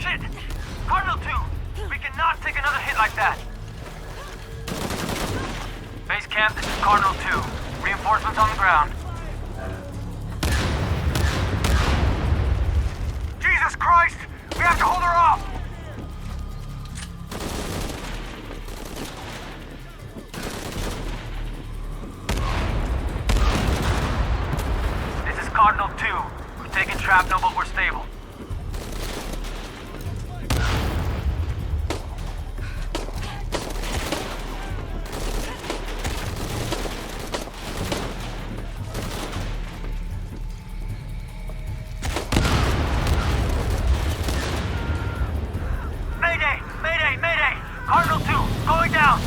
Shit! cannot take another hit like that. Base camp, this is Cardinal 2. Reinforcements on the ground. Jesus Christ! We have to hold her off! This is Cardinal 2. We've taken shrapnel, but we're stable. Mayday! Mayday! Mayday! Cardinal 2, going down!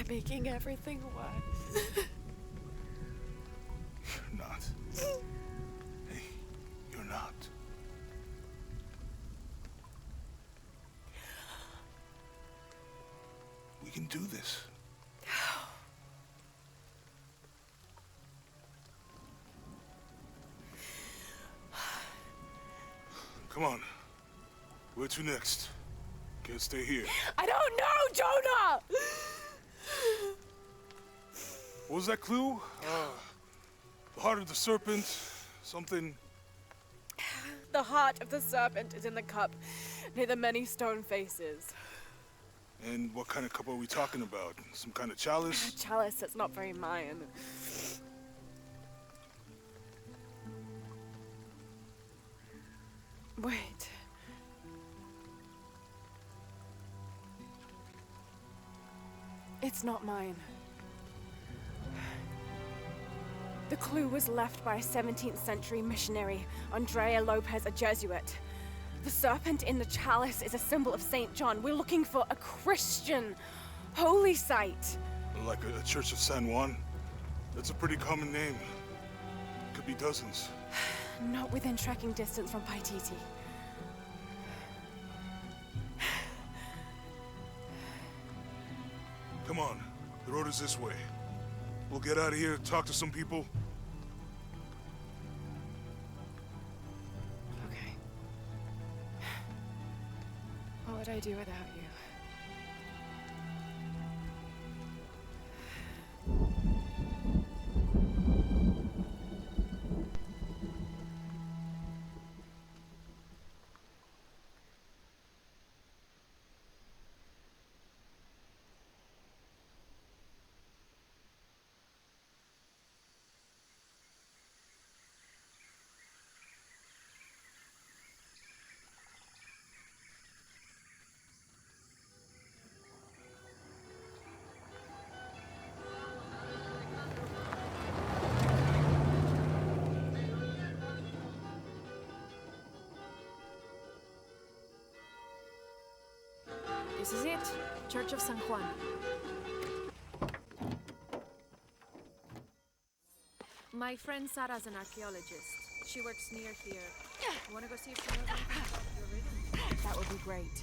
Making everything worse. You're not. Hey, you're not. We can do this. Come on. Where to next? Can't stay here. I don't know, Jonah! What was that clue? The heart of the serpent, something. The heart of the serpent is in the cup near the many stone faces. And what kind of cup are we talking about? Some kind of chalice? A chalice that's not very Mayan. Wait. It's not mine. The clue was left by a 17th century missionary, Andrea Lopez, a Jesuit. The serpent in the chalice is a symbol of St. John. We're looking for a Christian holy site. Like a Church of San Juan? That's a pretty common name. Could be dozens. Not within trekking distance from Paititi. Come on, the road is this way. We'll get out of here, talk to some people. Okay. What would I do without you? This is it. Church of San Juan. My friend Sarah's an archaeologist. She works near here. You wanna go see if she knows anything about your rig? That would be great.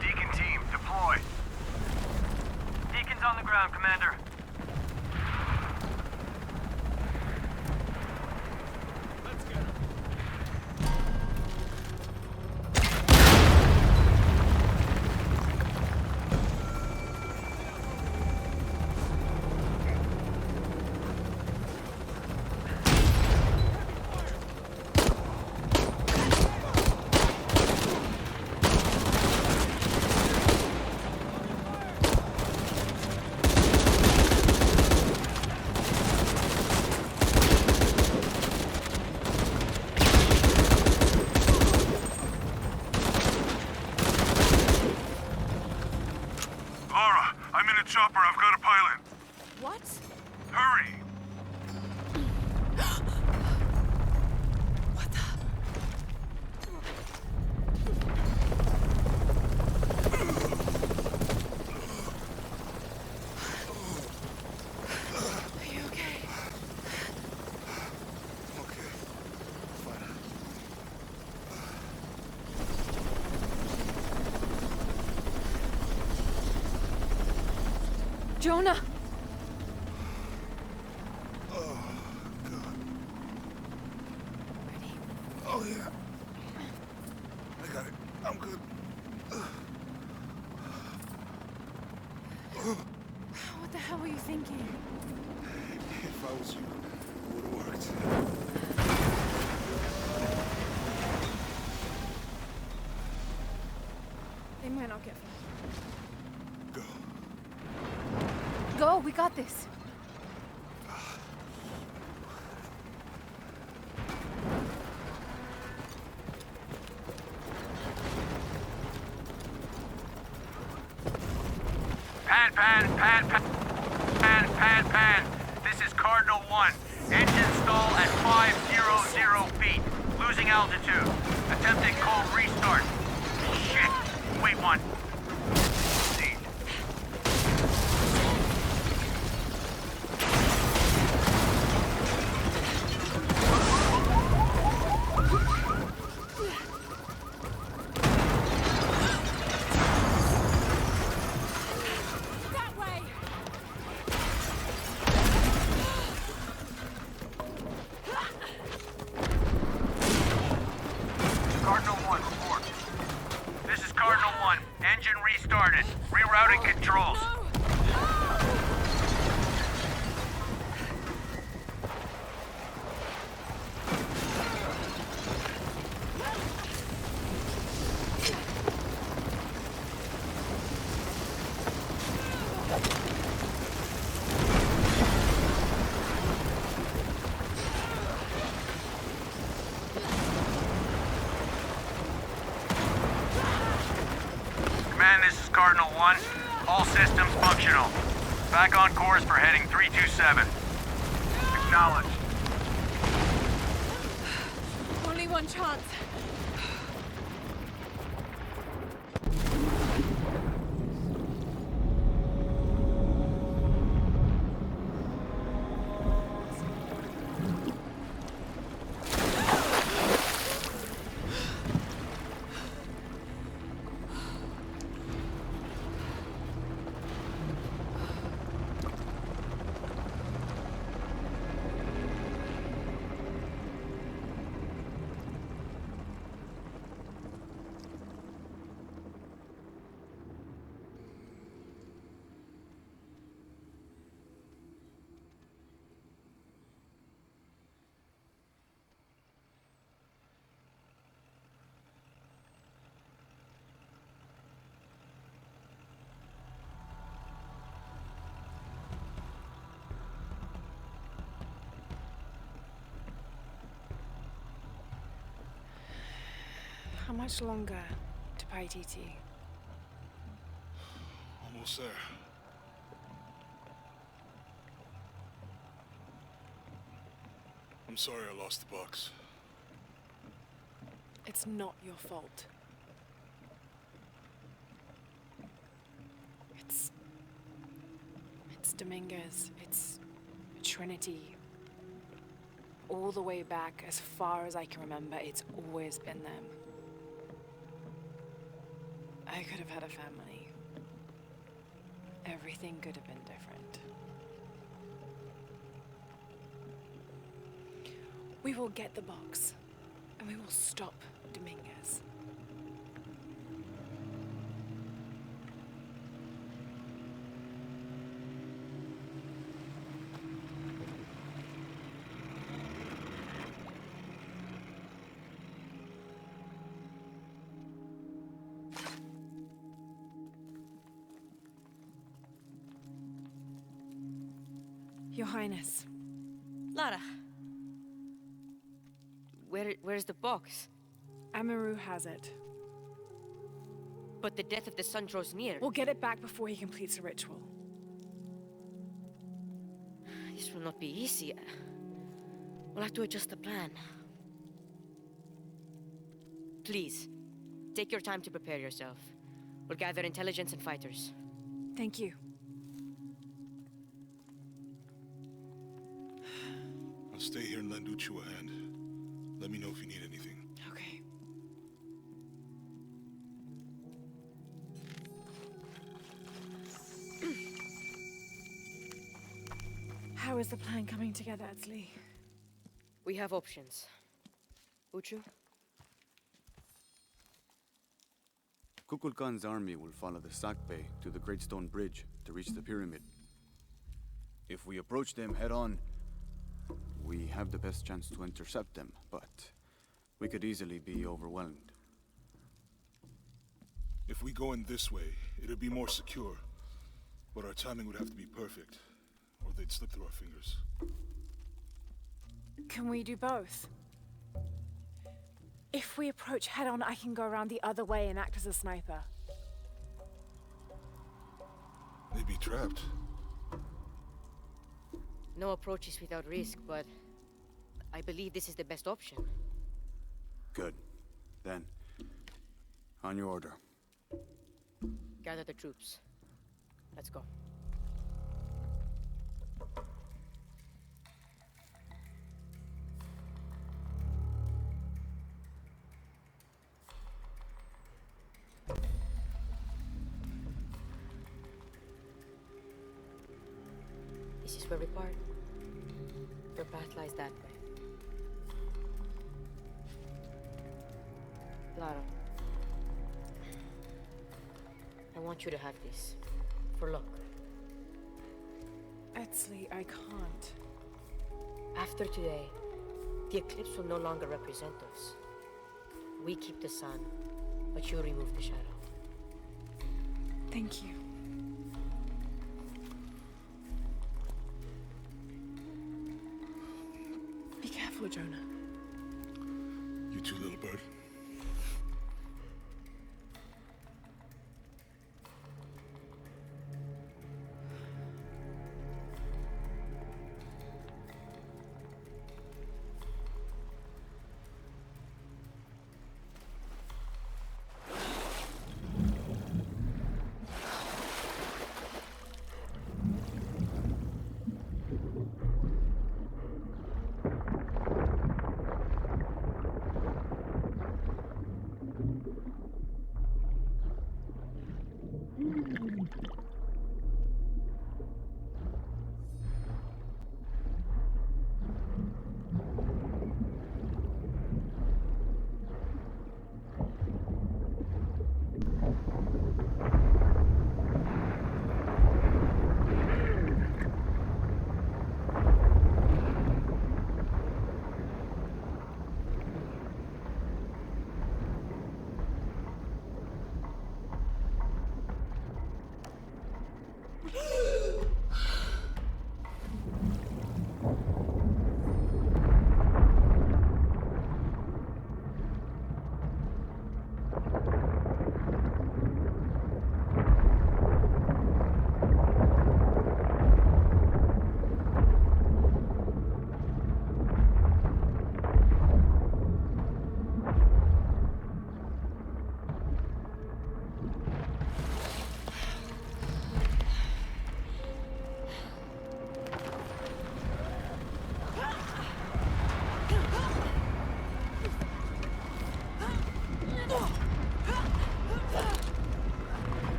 Deacon team, deploy. Deacon's on the ground, Commander. Let's get her. Lara, I'm in a chopper. I've got a pilot. What? Hurry! What the? Are you okay? Okay. Fine. Jonah! Oh, God. Ready? Oh, yeah. I got it. I'm good. What the hell were you thinking? If I was you, it would have worked. They might not get far. Go. Go, we got this. Pan. This is Cardinal 1. Engine stall at 500 feet. Losing altitude. Attempting cold restart. Shit. Wait one. Proceed. That way! Cardinal 1, report. This is Cardinal 1. Engine restarted. Rerouting controls. Command, this is Cardinal 1. All systems functional. Back on course for heading 327. Acknowledged. Only one chance. How much longer to pay TT? Almost there. I'm sorry I lost the box. It's not your fault. It's Dominguez. It's Trinity. All the way back, as far as I can remember, it's always been them. I could have had a family. Everything could have been different. We will get the box, and we will stop Dominguez. Your Highness. Lara. Where's the box? Amaru has it. But the death of the sun draws near. We'll get it back before he completes the ritual. This will not be easy. We'll have to adjust the plan. Please, take your time to prepare yourself. We'll gather intelligence and fighters. Thank you. I'll stay here and lend Uchu a hand. Let me know if you need anything. Okay. How is the plan coming together, Etzli? We have options. Uchu? Kukulkan's army will follow the Sakbe to the Great Stone Bridge to reach the pyramid. If we approach them head-on, we have the best chance to intercept them, but we could easily be overwhelmed. If we go in this way, it'd be more secure. But our timing would have to be perfect, or they'd slip through our fingers. Can we do both? If we approach head-on, I can go around the other way and act as a sniper. They'd be trapped. No approach is without risk, but I believe this is the best option. Good. Then, on your order. Gather the troops. Let's go. This is where we part. Your path lies that way. Lara, I want you to have this. For luck. Etzli, I can't. After today, the eclipse will no longer represent us. We keep the sun, but you remove the shadow. Thank you. Be careful, Jonah. You too, little bird.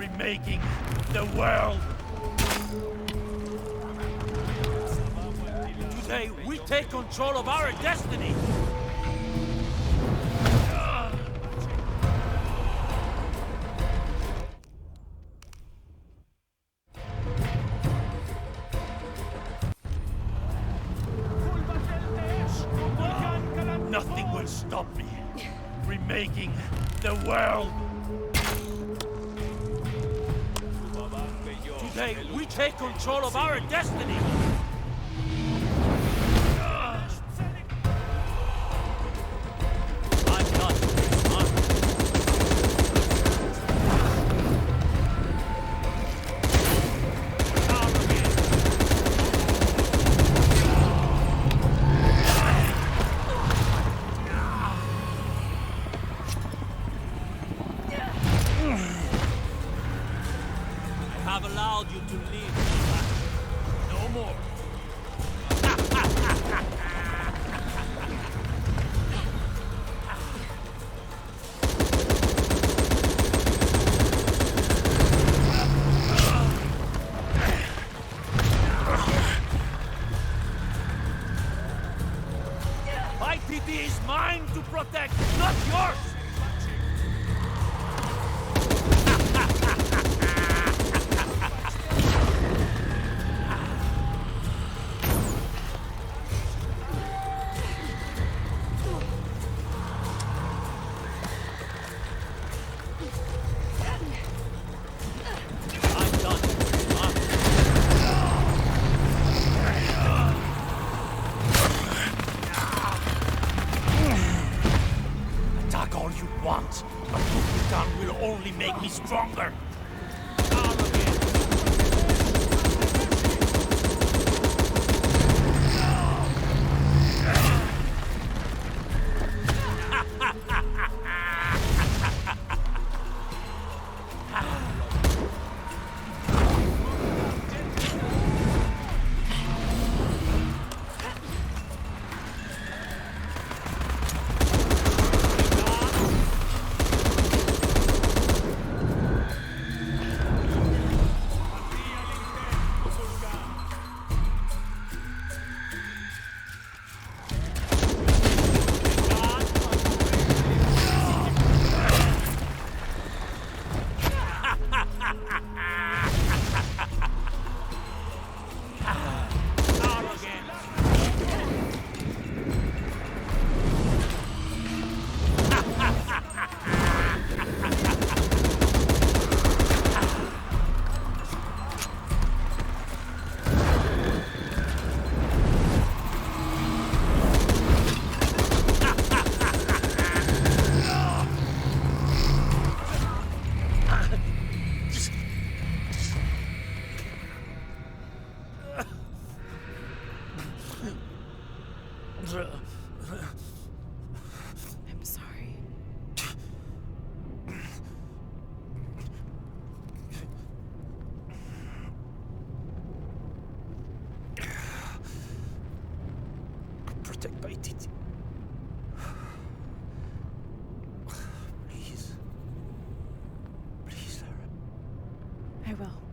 remaking the world. Today, we take control of our destiny. Nothing will stop me. Remaking the world. Today, we take control of our destiny. I'm done. Have allowed you to leave. No more. My city is mine to protect, not yours. Attack all you want, but what done will only make me stronger. I'm sorry. Protect my titi. Please. Please, Lara. I will.